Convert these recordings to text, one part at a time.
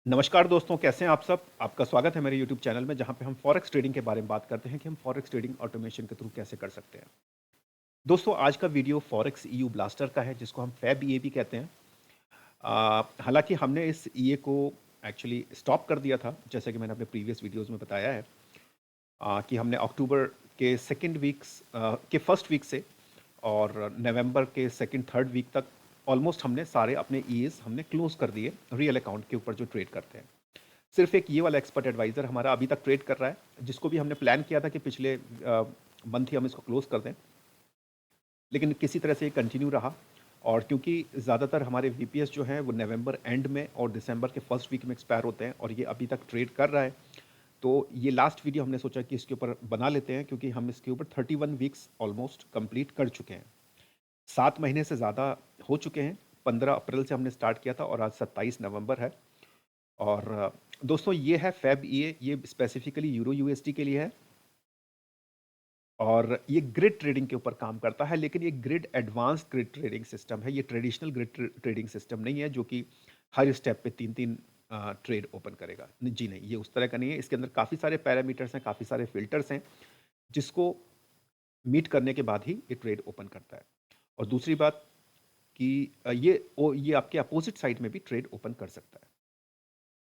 नमस्कार दोस्तों, कैसे हैं आप सब? आपका स्वागत है मेरे यूट्यूब चैनल में जहाँ पे हम फॉरेक्स ट्रेडिंग के बारे में बात करते हैं कि हम फॉरेक्स ट्रेडिंग ऑटोमेशन के थ्रू कैसे कर सकते हैं। दोस्तों, आज का वीडियो फॉरेक्स ईयू ब्लास्टर का है जिसको हम फैब ईए भी कहते हैं। हालाँकि हमने इस ईए को एक्चुअली स्टॉप कर दिया था, जैसे कि मैंने अपने प्रीवियस वीडियोज़ में बताया है कि हमने अक्टूबर के सेकंड वीक्स के फर्स्ट वीक से और नवंबर के सेकंड थर्ड वीक तक ऑलमोस्ट हमने सारे अपने ईएस हमने क्लोज़ कर दिए रियल अकाउंट के ऊपर जो ट्रेड करते हैं। सिर्फ एक ये वाला एक्सपर्ट एडवाइज़र हमारा अभी तक ट्रेड कर रहा है, जिसको भी हमने प्लान किया था कि पिछले मंथ ही हम इसको क्लोज़ कर दें, लेकिन किसी तरह से ये कंटिन्यू रहा और क्योंकि ज़्यादातर हमारे वीपीएस जो हैं वो नवंबर एंड में और दिसंबर के फर्स्ट वीक में एक्सपायर होते हैं और ये अभी तक ट्रेड कर रहा है। तो ये लास्ट वीडियो हमने सोचा कि इसके ऊपर बना लेते हैं क्योंकि हम इसके ऊपर 31 वीक्स ऑलमोस्ट कंप्लीट कर चुके हैं। 7 महीने से ज़्यादा हो चुके हैं। 15 अप्रैल से हमने स्टार्ट किया था और आज 27 नवंबर है। और दोस्तों ये है फैब ईए, ये स्पेसिफिकली यूरो यूएसडी के लिए है और ये ग्रिड ट्रेडिंग के ऊपर काम करता है, लेकिन ये grid advanced grid trading system है। ये ट्रेडिशनल ग्रिड ट्रेडिंग सिस्टम नहीं है जो कि हर स्टेप पे 3-3 ट्रेड ओपन करेगा। जी नहीं, ये उस तरह का नहीं है। इसके अंदर काफ़ी सारे पैरामीटर्स हैं, काफ़ी सारे फ़िल्टर्स हैं, जिसको मीट करने के बाद ही ये ट्रेड ओपन करता है। और दूसरी बात कि ये आपके अपोज़िट साइड में भी ट्रेड ओपन कर सकता है।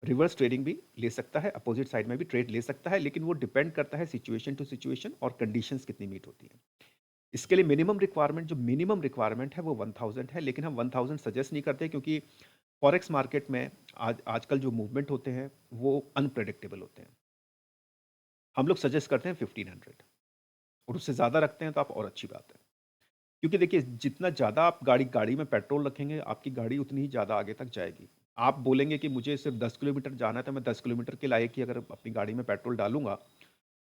रिवर्स ट्रेडिंग भी ले सकता है, अपोजिट साइड में भी ट्रेड ले सकता है, लेकिन वो डिपेंड करता है सिचुएशन टू सिचुएशन और कंडीशंस कितनी मीट होती हैं। इसके लिए मिनिमम रिक्वायरमेंट है वो 1000 है, लेकिन हम 1000 सजेस्ट नहीं करते क्योंकि फॉरेक्स मार्केट में आजकल जो मूवमेंट होते हैं वो अनप्रेडिक्टेबल होते हैं। हम लोग सजेस्ट करते हैं 1500 और उससे ज़्यादा रखते हैं तो आप और अच्छी बात है। क्योंकि देखिए जितना ज़्यादा आप गाड़ी में पेट्रोल रखेंगे, आपकी गाड़ी उतनी ही ज़्यादा आगे तक जाएगी। आप बोलेंगे कि मुझे सिर्फ़ 10 किलोमीटर जाना है तो मैं 10 किलोमीटर के लायक ही अगर अपनी गाड़ी में पेट्रोल डालूँगा,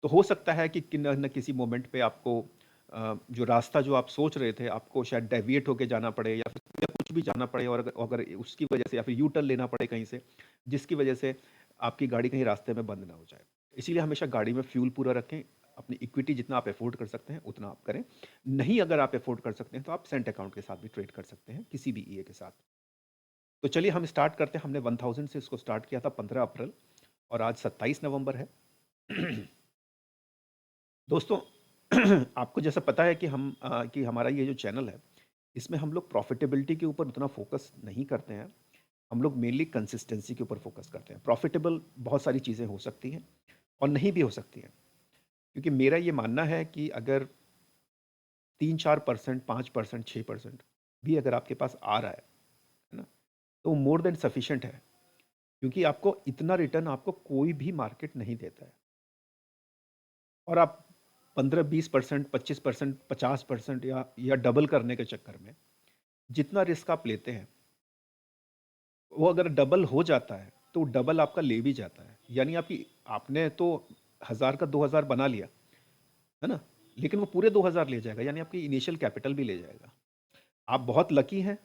तो हो सकता है कि न किसी मोमेंट पे आपको जो रास्ता जो आप सोच रहे थे, आपको शायद डेविएट होके जाना पड़े या फिर या कुछ भी जाना पड़े और अगर अगर उसकी वजह से या फिर यू टर्न लेना पड़े कहीं से, जिसकी वजह से आपकी गाड़ी कहीं रास्ते में बंद ना हो जाए। इसीलिए हमेशा गाड़ी में फ्यूल पूरा रखें, अपनी इक्विटी जितना आप अफ़ोर्ड कर सकते हैं, उतना आप करें। नहीं अगर आप अफ़ोर्ड कर सकते हैं, तो आप सेंट अकाउंट के साथ भी ट्रेड कर सकते हैं, किसी भी ईए के साथ। तो चलिए हम स्टार्ट करते हैं। हमने 1000 से इसको स्टार्ट किया था 15 अप्रैल और आज 27 नवंबर है। दोस्तों आपको जैसा पता है कि कि हमारा ये जो चैनल है, इसमें हम लोग प्रॉफ़िटेबिलिटी के ऊपर उतना फ़ोकस नहीं करते हैं। हम लोग मेनली कंसिस्टेंसी के ऊपर फ़ोकस करते हैं। प्रॉफ़िटेबल बहुत सारी चीज़ें हो सकती हैं और नहीं भी हो सकती हैं। क्योंकि मेरा ये मानना है कि अगर 3-4%, 5%, 6% भी अगर आपके पास आ रहा है ना? तो मोर देन सफिशिएंट है। क्योंकि आपको इतना रिटर्न आपको कोई भी मार्केट नहीं देता है। और आप 15-20%, 25%, 50% या डबल करने के चक्कर में जितना रिस्क आप लेते हैं, वो अगर डबल हो जाता है, तो डबल आपका ले भी जाता है। यानी आपने तो 1000 का 2000 बना लिया, है ना? लेकिन वो पूरे 2000 ले जाएगा, यानी आपकी इनिशियल कैपिटल भी ले जाएगा। आप बहुत लकी हैं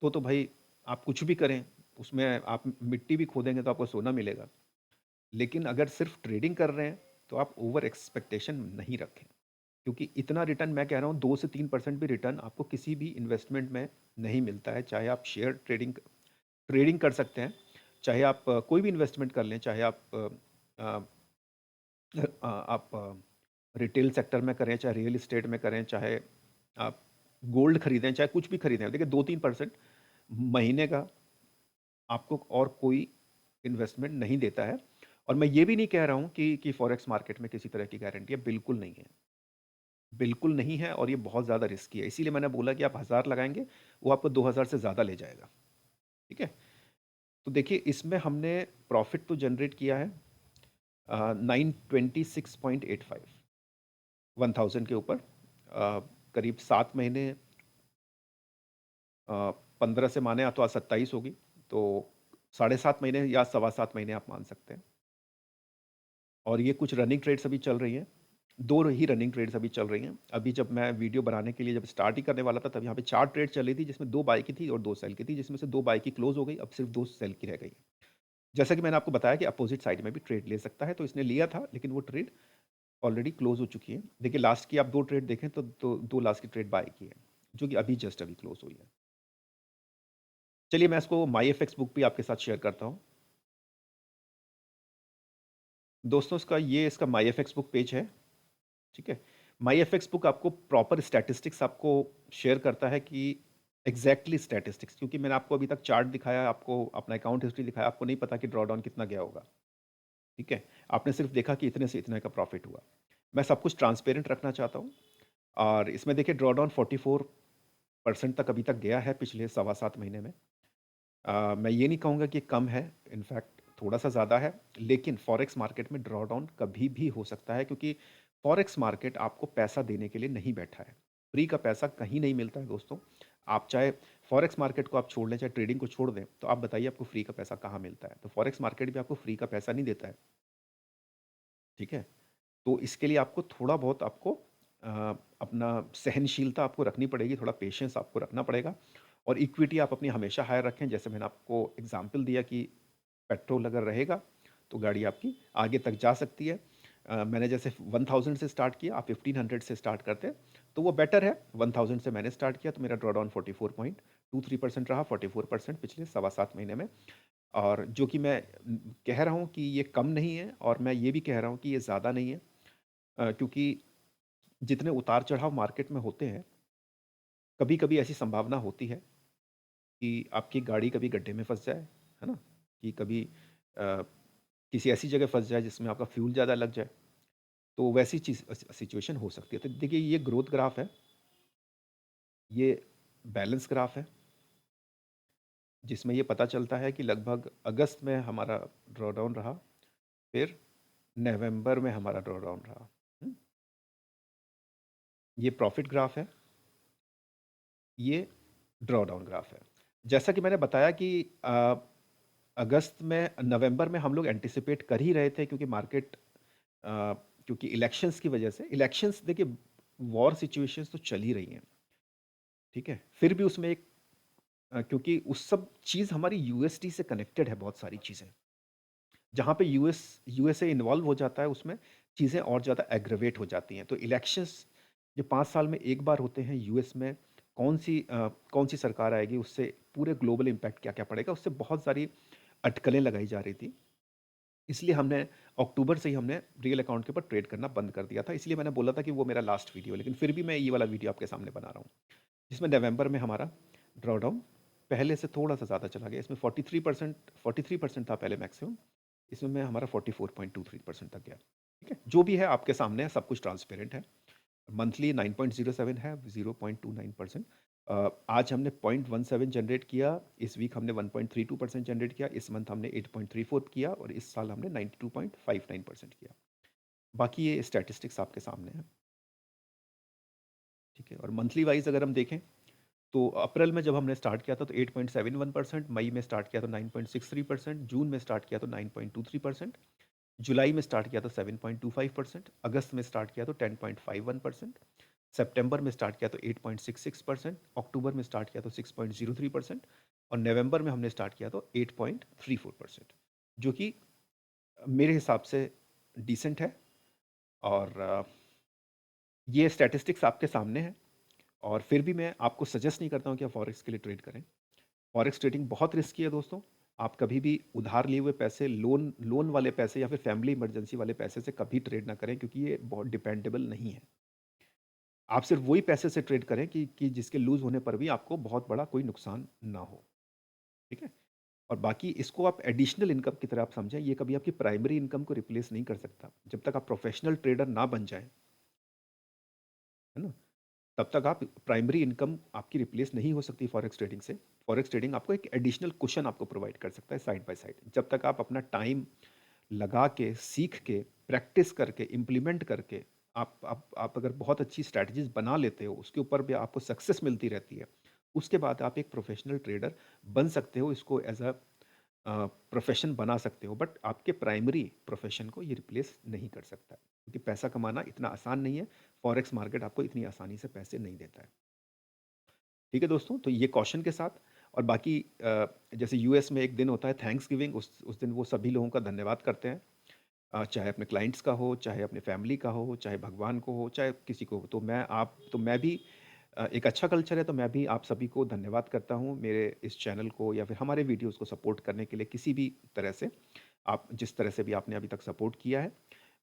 तो भाई आप कुछ भी करें, उसमें आप मिट्टी भी खोदेंगे तो आपको सोना मिलेगा। लेकिन अगर सिर्फ ट्रेडिंग कर रहे हैं, तो आप ओवर एक्सपेक्टेशन नहीं रखें। क्योंकि इतना रिटर्न मैं कह रहा हूँ 2 से 3% भी रिटर्न आपको किसी भी इन्वेस्टमेंट में नहीं मिलता है। चाहे आप शेयर ट्रेडिंग ट्रेडिंग कर सकते हैं, चाहे आप कोई भी इन्वेस्टमेंट कर लें, चाहे आप रिटेल सेक्टर में करें, चाहे रियल एस्टेट में करें, चाहे आप गोल्ड खरीदें, चाहे कुछ भी खरीदें। देखिए 2-3% महीने का आपको और कोई इन्वेस्टमेंट नहीं देता है। और मैं ये भी नहीं कह रहा हूँ कि फॉरेक्स मार्केट में किसी तरह की गारंटी है, बिल्कुल नहीं है। बिल्कुल नहीं है और ये बहुत ज़्यादा रिस्की है। इसीलिए मैंने बोला कि आप 1000 लगाएँगे, वो आपको 2000 से ज़्यादा ले जाएगा। ठीक है? तो देखिए इसमें हमने प्रॉफ़िट तो जनरेट किया है 926.85 1000 के ऊपर करीब 7 महीने 15 से माने तो आज 27 होगी, तो साढ़े 7 महीने या सवा 7 महीने आप मान सकते हैं। और ये कुछ रनिंग ट्रेड्स अभी चल रही हैं। 2 ही रनिंग ट्रेड्स अभी चल रही हैं। अभी जब मैं वीडियो बनाने के लिए जब स्टार्ट ही करने वाला था, तब यहाँ पे 4 ट्रेड चल रही थी, जिसमें 2 बाय की थी और 2 सेल की थी, जिसमें से 2 बाय की क्लोज़ हो गई, अब सिर्फ 2 सेल की रह गई है। जैसा कि मैंने आपको बताया कि अपोज़िट साइड में भी ट्रेड ले सकता है, तो इसने लिया था, लेकिन वो ट्रेड ऑलरेडी क्लोज़ हो चुकी है। देखिए लास्ट की आप 2 ट्रेड देखें तो 2 लास्ट की ट्रेड बाय की है, जो कि अभी क्लोज़ हुई है। चलिए मैं इसको माई एफएक्स बुक भी आपके साथ शेयर करता हूँ। दोस्तों इसका माई एफएक्स बुक पेज है, ठीक है? माई एफएक्स बुक आपको प्रॉपर स्टैटिस्टिक्स आपको शेयर करता है कि एग्ज़ैक्टली स्टैटिस्टिक्स, क्योंकि मैंने आपको अभी तक चार्ट दिखाया, आपको अपना अकाउंट हिस्ट्री दिखाया, आपको नहीं पता कि ड्रॉडाउन कितना गया होगा, ठीक है? आपने सिर्फ़ देखा कि इतने से इतने का प्रॉफ़िट हुआ। मैं सब कुछ ट्रांसपेरेंट रखना चाहता हूँ और इसमें देखिए ड्रॉडाउन 44% तक अभी तक गया है पिछले सवा 7 महीने में। मैं ये नहीं कहूँगा कि कम है, इनफैक्ट थोड़ा-सा ज़्यादा है, लेकिन फॉरेक्स मार्केट में ड्रॉडाउन कभी भी हो सकता है, क्योंकि फॉरेक्स मार्केट आपको पैसा देने के लिए नहीं बैठा है। फ्री का पैसा कहीं नहीं मिलता है दोस्तों। आप चाहे फॉरेक्स मार्केट को आप छोड़ लें, चाहे ट्रेडिंग को छोड़ दें, तो आप बताइए आपको फ्री का पैसा कहाँ मिलता है? तो फॉरेक्स मार्केट भी आपको फ्री का पैसा नहीं देता है, ठीक है? तो इसके लिए आपको थोड़ा बहुत आपको अ, अपना सहनशीलता आपको रखनी पड़ेगी, थोड़ा पेशेंस आपको रखना पड़ेगा और इक्विटी आप अपनी हमेशा हायर रखें। जैसे मैंने आपको एग्ज़ाम्पल दिया कि पेट्रोल अगर रहेगा, तो गाड़ी आपकी आगे तक जा सकती है। मैंने जैसे 1000 से स्टार्ट किया, आप 1500 से स्टार्ट करते, तो वो बेटर है। 1000 से मैंने स्टार्ट किया, तो मेरा ड्रॉडाउन 44.23% रहा, 44% पिछले सवा 7 महीने में। और जो कि मैं कह रहा हूँ कि ये कम नहीं है और मैं ये भी कह रहा हूँ कि ये ज़्यादा नहीं है, क्योंकि जितने उतार-चढ़ाव मार्केट में होते हैं, कभी-कभी ऐसी संभावना होती है कि आपकी गाड़ी कभी गड्ढे में फँस जाए, है ना? कि कभी अ, किसी ऐसी जगह फँस जाए जिसमें आपका फ्यूल ज़्यादा लग जाए, तो वैसी सिचुएशन हो सकती है। तो देखिए ये ग्रोथ ग्राफ है, ये बैलेंस ग्राफ है, जिसमें ये पता चलता है कि लगभग अगस्त में हमारा ड्रॉडाउन रहा, फिर नवंबर में हमारा ड्रॉडाउन रहा। हुँ? ये प्रॉफ़िट ग्राफ है, ये ड्रॉडाउन ग्राफ है। जैसा कि मैंने बताया कि अगस्त में नवंबर में हम लोग एंटिसिपेट कर ही रहे थे, क्योंकि मार्केट क्योंकि इलेक्शंस की वजह से, इलेक्शंस देखिए वॉर सिचुएशंस तो चल ही रही हैं, ठीक है? फिर भी उसमें एक क्योंकि उस सब चीज़ हमारी यूएसडी से कनेक्टेड है, बहुत सारी चीज़ें। जहाँ पे यूएसए इन्वॉल्व हो जाता है, उसमें चीज़ें और ज़्यादा एग्रवेट हो जाती हैं। तो इलेक्शंस जो 5 साल में 1 बार होते हैं यूएस में, कौन-सी सरकार आएगी, उससे पूरे ग्लोबल इम्पैक्ट क्या-क्या पड़ेगा, उससे बहुत सारी अटकलें लगाई जा रही थी। इसलिए हमने अक्टूबर से ही हमने रियल अकाउंट के ऊपर ट्रेड करना बंद कर दिया था। इसलिए मैंने बोला था कि वो मेरा लास्ट वीडियो है, लेकिन फिर भी मैं ये वाला वीडियो आपके सामने बना रहा हूँ, जिसमें नवंबर में हमारा ड्रॉडाउन पहले से थोड़ा-सा ज़्यादा चला गया। इसमें 43% था पहले मैक्सिमम, इसमें मैं हमारा 44.23% तक गया, ठीक है? जो भी है आपके सामने है, सब कुछ ट्रांसपेरेंट है। मंथली 9.07 है, 0.29%। आज हमने 0.17 जनरेट किया, इस वीक हमने 1.32% जनरेट किया, इस मंथ हमने 8.34 किया और इस साल हमने 92.59% किया। बाकी ये स्टैटिस्टिक्स आपके सामने हैं, ठीक है? और मंथली वाइज़ अगर हम देखें, तो अप्रैल में जब हमने स्टार्ट किया था तो 8.71%, मई में स्टार्ट किया तो 9.63%, जून में स्टार्ट किया तो 9.23%, जुलाई में स्टार्ट किया तो 7.25%, अगस्त में स्टार्ट किया तो 10.51%, सितंबर में स्टार्ट किया तो 8.66%, अक्टूबर में स्टार्ट किया तो 6.03% और नवंबर में हमने स्टार्ट किया तो 8.34%, जो कि मेरे हिसाब से डिसेंट है। और ये स्टैटिस्टिक्स आपके सामने है और फिर भी मैं आपको सजेस्ट नहीं करता हूँ कि आप फॉरेक्स के लिए ट्रेड करें। फॉरेक्स ट्रेडिंग बहुत रिस्की है दोस्तों। आप कभी भी उधार लिए हुए पैसे, लोन लोन वाले पैसे या फिर फैमिली इमरजेंसी वाले पैसे से कभी ट्रेड ना करें, क्योंकि ये बहुत डिपेंडेबल नहीं है। आप सिर्फ़ वही पैसे से ट्रेड करें कि जिसके लूज़ होने पर भी आपको बहुत बड़ा कोई नुकसान ना हो, ठीक है? और बाकी इसको आप एडिशनल इनकम की तरह आप समझें, ये कभी आपकी प्राइमरी इनकम को रिप्लेस नहीं कर सकता। जब तक आप प्रोफ़ेशनल ट्रेडर ना बन जाएँ, है ना? तब तक आप प्राइमरी इनकम आपकी रिप्लेस नहीं हो सकती फॉरेक्स ट्रेडिंग से। फॉरेक्स ट्रेडिंग आपको एक एडिशनल कुशन आपको प्रोवाइड कर सकता है साइड बाय साइड। जब तक आप अपना टाइम लगा के, सीख के, प्रैक्टिस करके, इम्प्लीमेंट करके, आप अगर बहुत अच्छी स्ट्रैटेजीज़ बना लेते हो, उसके ऊपर भी आपको सक्सेस मिलती रहती है, उसके बाद आप एक प्रोफ़ेशनल ट्रेडर बन सकते हो, इसको एज़ अ प्रोफ़ेशन बना सकते हो, बट आपके प्राइमरी प्रोफ़ेशन को ये रिप्लेस नहीं कर सकता, क्योंकि पैसा कमाना इतना आसान नहीं है, फॉरेक्स मार्केट आपको इतनी आसानी से पैसे नहीं देता है। ठीक है दोस्तों, तो ये कॉशन के साथ और बाकी जैसे यूएस में एक दिन होता है थैंक्सगिविंग, उस दिन वो सभी लोगों का धन्यवाद करते हैं। चाहे अपने क्लाइंट्स का हो, चाहे अपने फैमिली का हो, चाहे भगवान को हो, चाहे किसी को हो। तो मैं भी एक अच्छा कल्चर है, तो मैं भी आप सभी को धन्यवाद करता हूँ मेरे इस चैनल को या फिर हमारे वीडियोज़ को सपोर्ट करने के लिए किसी भी तरह से। आप जिस तरह से भी आपने अभी तक सपोर्ट किया है,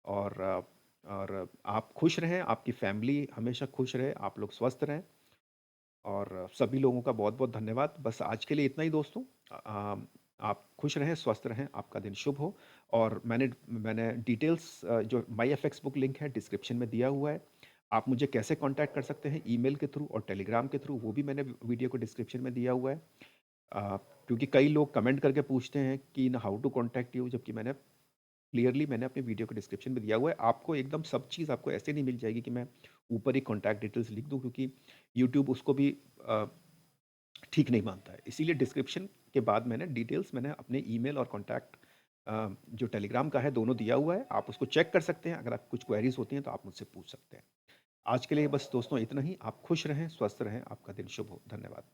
और आप खुश रहें, आपकी फैमिली हमेशा खुश रहे, आप लोग स्वस्थ रहें, और सभी लोगों का बहुत-बहुत धन्यवाद। बस आज के लिए इतना ही दोस्तों। आप खुश रहें, स्वस्थ रहें, आपका दिन शुभ हो। और मैंने डिटेल्स, जो माई एफएक्स बुक लिंक है डिस्क्रिप्शन में दिया हुआ है। आप मुझे कैसे कॉन्टैक्ट कर सकते हैं, ईमेल के थ्रू और टेलीग्राम के थ्रू, वो भी मैंने वीडियो को डिस्क्रिप्शन में दिया हुआ है। क्योंकि कई लोग कमेंट करके पूछते हैं कि ना हाउ टू कॉन्टैक्ट यू, जबकि मैंने अपने वीडियो के डिस्क्रिप्शन में दिया हुआ है। आपको एकदम सब चीज़ आपको ऐसे नहीं मिल जाएगी कि मैं ऊपर ही कॉन्टैक्ट डिटेल्स लिख दूँ, क्योंकि यूट्यूब उसको भी अ, ठीक नहीं मानता है। इसीलिए डिस्क्रिप्शन के बाद मैंने अपने ईमेल और कॉन्टैक्ट, जो टेलीग्राम का है, दोनों दिया हुआ है। आप उसको चेक कर सकते हैं। अगर आप कुछ क्वेरीज़ होती हैं तो आप मुझसे पूछ सकते हैं। आज के लिए बस दोस्तों इतना ही। आप खुश रहें, स्वस्थ रहें, आपका दिन शुभ हो। धन्यवाद।